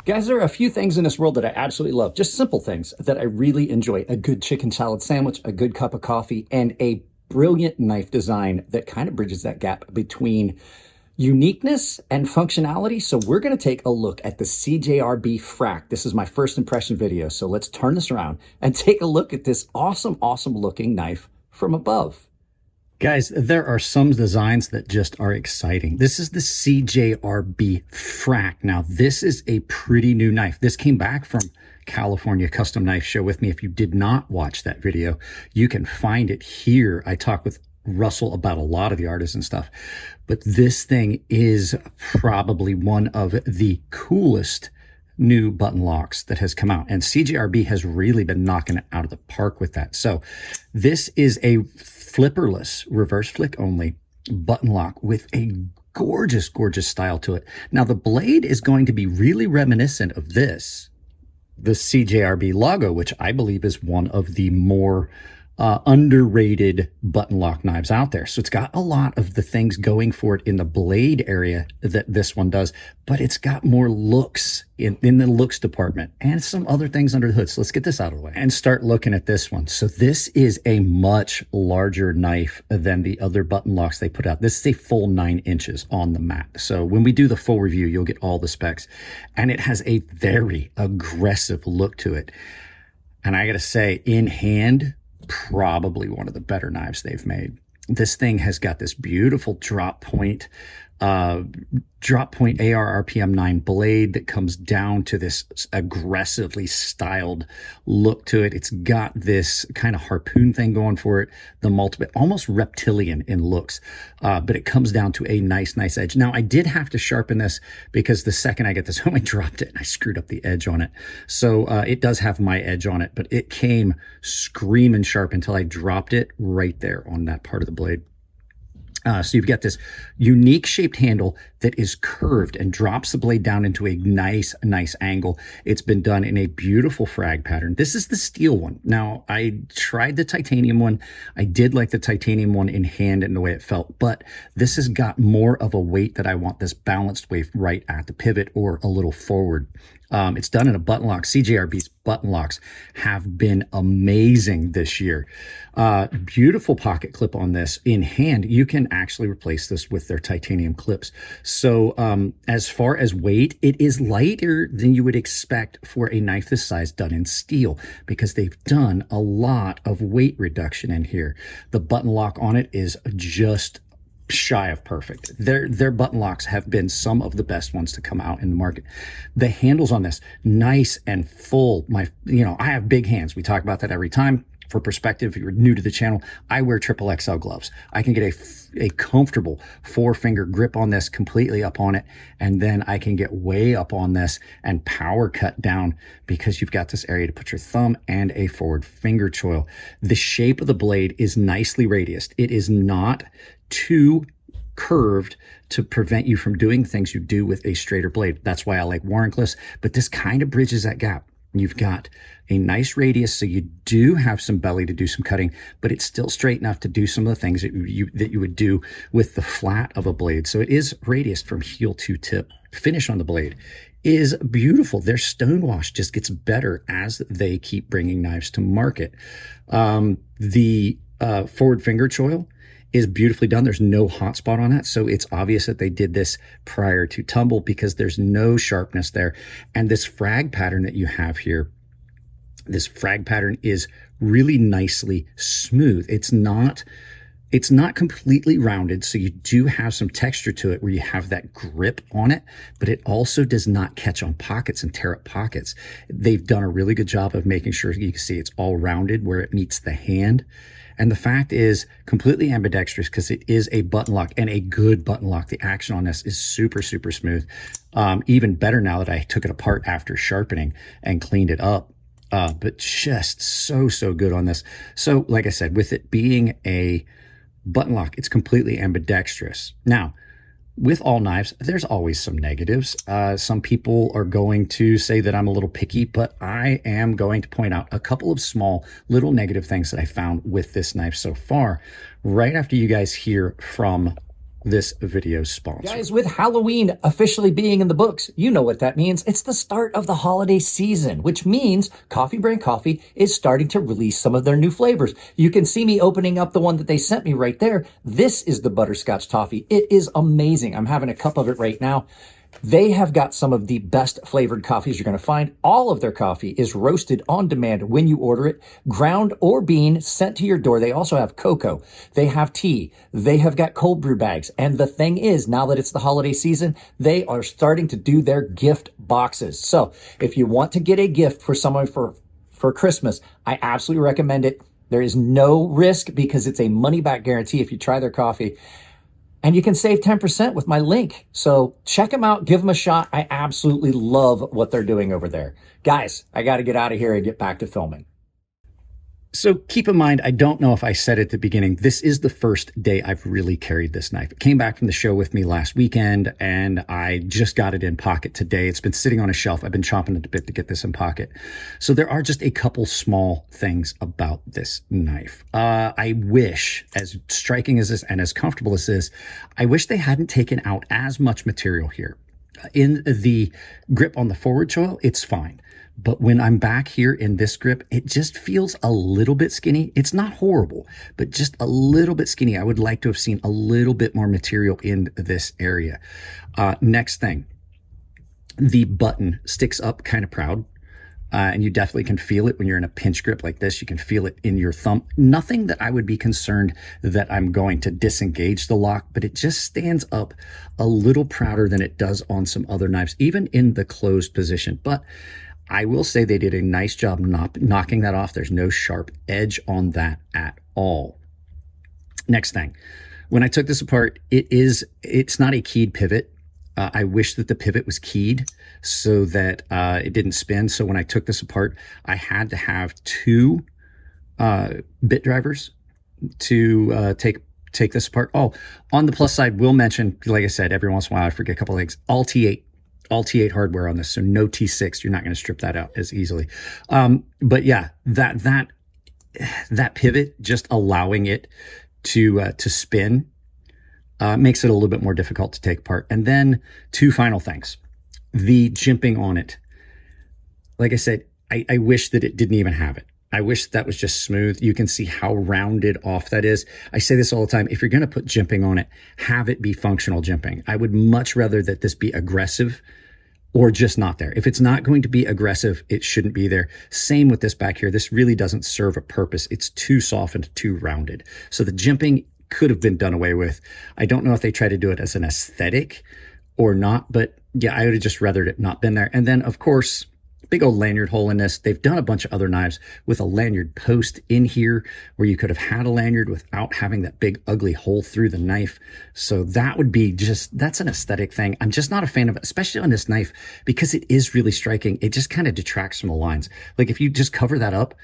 Guys, there are a few things in this world that I absolutely love, just simple things that I really enjoy. A good chicken salad sandwich, a good cup of coffee, and a brilliant knife design that kind of bridges that gap between uniqueness and functionality. So we're going to take a look at the Cjrb Frack. This is my first impression video, so let's turn this around and take a look at this awesome looking knife from above. Guys, there are some designs that just are exciting. This is the Cjrb Frack. Now, this is a pretty new knife. This came back from California Custom Knife Show with me. If you did not watch that video, you can find it here. I talk with Russell about a lot of the artisan stuff, but this thing is probably one of the coolest new button locks that has come out, and Cjrb has really been knocking it out of the park with that. So this is a flipperless, reverse flick only button lock with a gorgeous style to it. Now the blade is going to be really reminiscent of this, the Cjrb logo, which I believe is one of the more underrated button lock knives out there. So it's got a lot of the things going for it in the blade area that this one does, but it's got more looks in the looks department and some other things under the hood. So let's get this out of the way and start looking at this one. So this is a much larger knife than the other button locks they put out. This is a full 9 inches on the mat. So when we do the full review, you'll get all the specs, and it has a very aggressive look to it. And I got to say, in hand, probably one of the better knives they've made. This thing has got this beautiful drop point AR RPM 9 blade that comes down to this aggressively styled look to it. It's got this kind of harpoon thing going for it, the multiple, almost reptilian in looks, but it comes down to a nice edge. Now, I did have to sharpen this because the second I get this home, I dropped it and I screwed up the edge on it. So it does have my edge on it, but it came screaming sharp until I dropped it right there on that part of the blade. So you've got this unique shaped handle that is curved and drops the blade down into a nice angle. It's been done in a beautiful frag pattern. This is the steel one. Now, I tried the titanium one. I did like the titanium one in hand and the way it felt, but this has got more of a weight that I want this balanced weight right at the pivot or a little forward. It's done in a button lock. Cjrb's button locks have been amazing this year. Beautiful pocket clip on this. In hand, you can actually replace this with their titanium clips. So as far as weight, it is lighter than you would expect for a knife this size done in steel, because they've done a lot of weight reduction in here. The button lock on it is just shy of perfect. Their button locks have been some of the best ones to come out in the market. The handles on this, nice and full. I have big hands. We talk about that every time. For perspective, if you're new to the channel, I wear triple XL gloves. I can get a comfortable 4-finger grip on this, completely up on it, and then I can get way up on this and power cut down because you've got this area to put your thumb and a forward finger choil. The shape of the blade is nicely radiused. It is not too curved to prevent you from doing things you do with a straighter blade. That's why I like Warncliffe's, but this kind of bridges that gap. You've got a nice radius, so you do have some belly to do some cutting, but it's still straight enough to do some of the things that you would do with the flat of a blade. So it is radiused from heel to tip. Finish on the blade is beautiful. Their stonewash just gets better as they keep bringing knives to market. The forward finger choil is beautifully done. There's no hot spot on that, so it's obvious that they did this prior to tumble because there's no sharpness there. And this frag pattern that you have here, this frag pattern is really nicely smooth. It's not completely rounded, so you do have some texture to it where you have that grip on it, but it also does not catch on pockets and tear up pockets. They've done a really good job of making sure you can see it's all rounded where it meets the hand. And the fact is completely ambidextrous because it is a button lock, and a good button lock. The action on this is super smooth. Even better now that I took it apart after sharpening and cleaned it up. But just so good on this. So like I said, with it being a button lock, it's completely ambidextrous. Now, with all knives, there's always some negatives. Some people are going to say that I'm a little picky, but I am going to point out a couple of small little negative things that I found with this knife so far. Right after you guys hear from this video's sponsor. Guys, with Halloween officially being in the books, you know what that means. It's the start of the holiday season, which means Coffee Brand Coffee is starting to release some of their new flavors. You can see me opening up the one that they sent me right there. This is the butterscotch toffee. It is amazing. I'm having a cup of it right now. They have got some of the best flavored coffees you're going to find. All of their coffee is roasted on demand when you order it, ground or bean sent to your door. They also have cocoa. They have tea. They have got cold brew bags. And the thing is, now that it's the holiday season, they are starting to do their gift boxes. So if you want to get a gift for someone for Christmas, I absolutely recommend it. There is no risk because it's a money back guarantee if you try their coffee. And you can save 10% with my link. So check them out. Give them a shot. I absolutely love what they're doing over there. Guys, I got to get out of here and get back to filming. So keep in mind, I don't know if I said at the beginning, this is the first day I've really carried this knife. It came back from the show with me last weekend, and I just got it in pocket today. It's been sitting on a shelf. I've been chomping at the bit to get this in pocket. So there are just a couple small things about this knife. I wish, as striking as this and as comfortable as this, I wish they hadn't taken out as much material here. In the grip on the forward choil, it's fine. But when I'm back here in this grip, it just feels a little bit skinny. It's not horrible, but just a little bit skinny. I would like to have seen a little bit more material in this area. Next thing, the button sticks up kind of proud. And you definitely can feel it when you're in a pinch grip like this. You can feel it in your thumb. Nothing that I would be concerned that I'm going to disengage the lock, but it just stands up a little prouder than it does on some other knives, even in the closed position. But I will say they did a nice job knocking that off. There's no sharp edge on that at all. Next thing, when I took this apart, it's not a keyed pivot. I wish that the pivot was keyed so that it didn't spin. So when I took this apart, I had to have two bit drivers to take this apart. Oh, on the plus side, we'll mention, like I said, every once in a while I forget a couple of things. All T8 hardware on this, so no T6. You're not going to strip that out as easily. But yeah, that pivot, just allowing it to spin, makes it a little bit more difficult to take apart. And then two final things. The jimping on it. Like I said, I wish that it didn't even have it. I wish that was just smooth. You can see how rounded off that is. I say this all the time. If you're going to put jimping on it, have it be functional jimping. I would much rather that this be aggressive or just not there. If it's not going to be aggressive, it shouldn't be there. Same with this back here. This really doesn't serve a purpose. It's too softened, too rounded. So the jimping could have been done away with. I don't know if they try to do it as an aesthetic or not, but yeah, I would have just rather it not been there. And then, of course, big old lanyard hole in this. They've done a bunch of other knives with a lanyard post in here where you could have had a lanyard without having that big ugly hole through the knife. So that would be that's an aesthetic thing. I'm just not a fan of it, especially on this knife, because it is really striking. It just kind of detracts from the lines. Like if you just cover that up,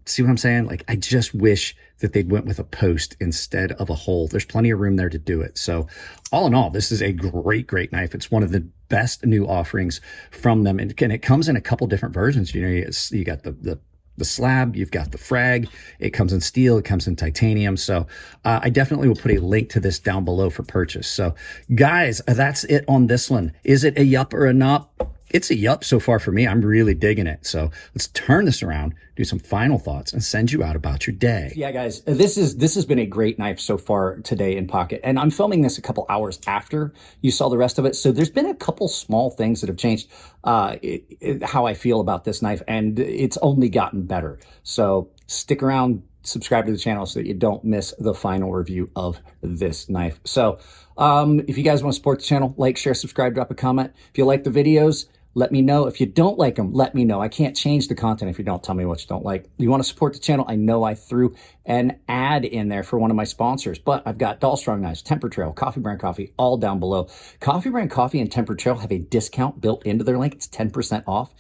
see what I'm saying? Like, I just wish that they'd went with a post instead of a hole. There's plenty of room there to do it. So all in all, this is a great knife. It's one of the best new offerings from them. And it comes in a couple different versions. You know, you got the slab, you've got the frag, it comes in steel, it comes in titanium. So I definitely will put a link to this down below for purchase. So guys, that's it on this one. Is it a yup or a nop? It's a yup so far for me. I'm really digging it. So let's turn this around, do some final thoughts, and send you out about your day. Yeah, guys, this has been a great knife so far today in pocket. And I'm filming this a couple hours after you saw the rest of it. So there's been a couple small things that have changed how I feel about this knife, and it's only gotten better. So stick around, subscribe to the channel so that you don't miss the final review of this knife. So if you guys want to support the channel, like, share, subscribe, drop a comment. If you like the videos, let me know. If you don't like them, let me know. I can't change the content if you don't tell me what you don't like. You want to support the channel? I know I threw an ad in there for one of my sponsors, but I've got Doll Strong Knives, Temper Trail, Coffee Brand Coffee, all down below. Coffee Brand Coffee and Temper Trail have a discount built into their link. It's 10% off.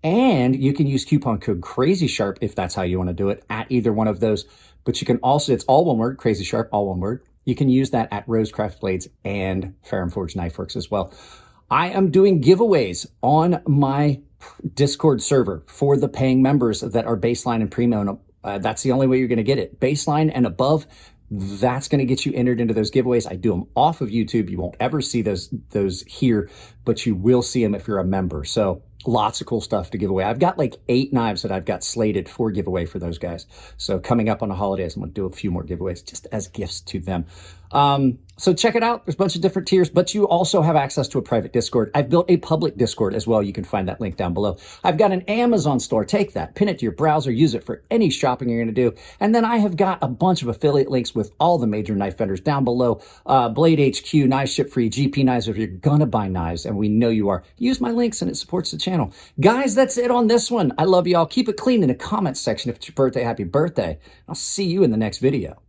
And you can use coupon code Crazy Sharp if that's how you want to do it at either one of those. But you can also, it's all one word, Crazy Sharp, all one word. You can use that at Rosecraft Blades and Ferrum Forge Knife Works as well. I am doing giveaways on my Discord server for the paying members that are baseline and premium. That's the only way you're going to get it. Baseline and above, That's going to get you entered into those giveaways. I do them off of YouTube. You won't ever see those here, but you will see them if you're a member. So lots of cool stuff to give away. I've got like 8 knives that I've got slated for giveaway for those guys. So coming up on the holidays, I'm going to do a few more giveaways just as gifts to them. So check it out. There's a bunch of different tiers, but you also have access to a private Discord. I've built a public Discord as well. You can find that link down below. I've got an Amazon store. Take that, pin it to your browser, use it for any shopping you're going to do. And then I have got a bunch of affiliate links with all the major knife vendors down below. Blade HQ, Knives Ship Free, GP Knives. If you're going to buy knives, and we know you are, use my links and it supports the channel. Guys, that's it on this one. I love y'all. Keep it clean in the comments section. If it's your birthday, happy birthday. I'll see you in the next video.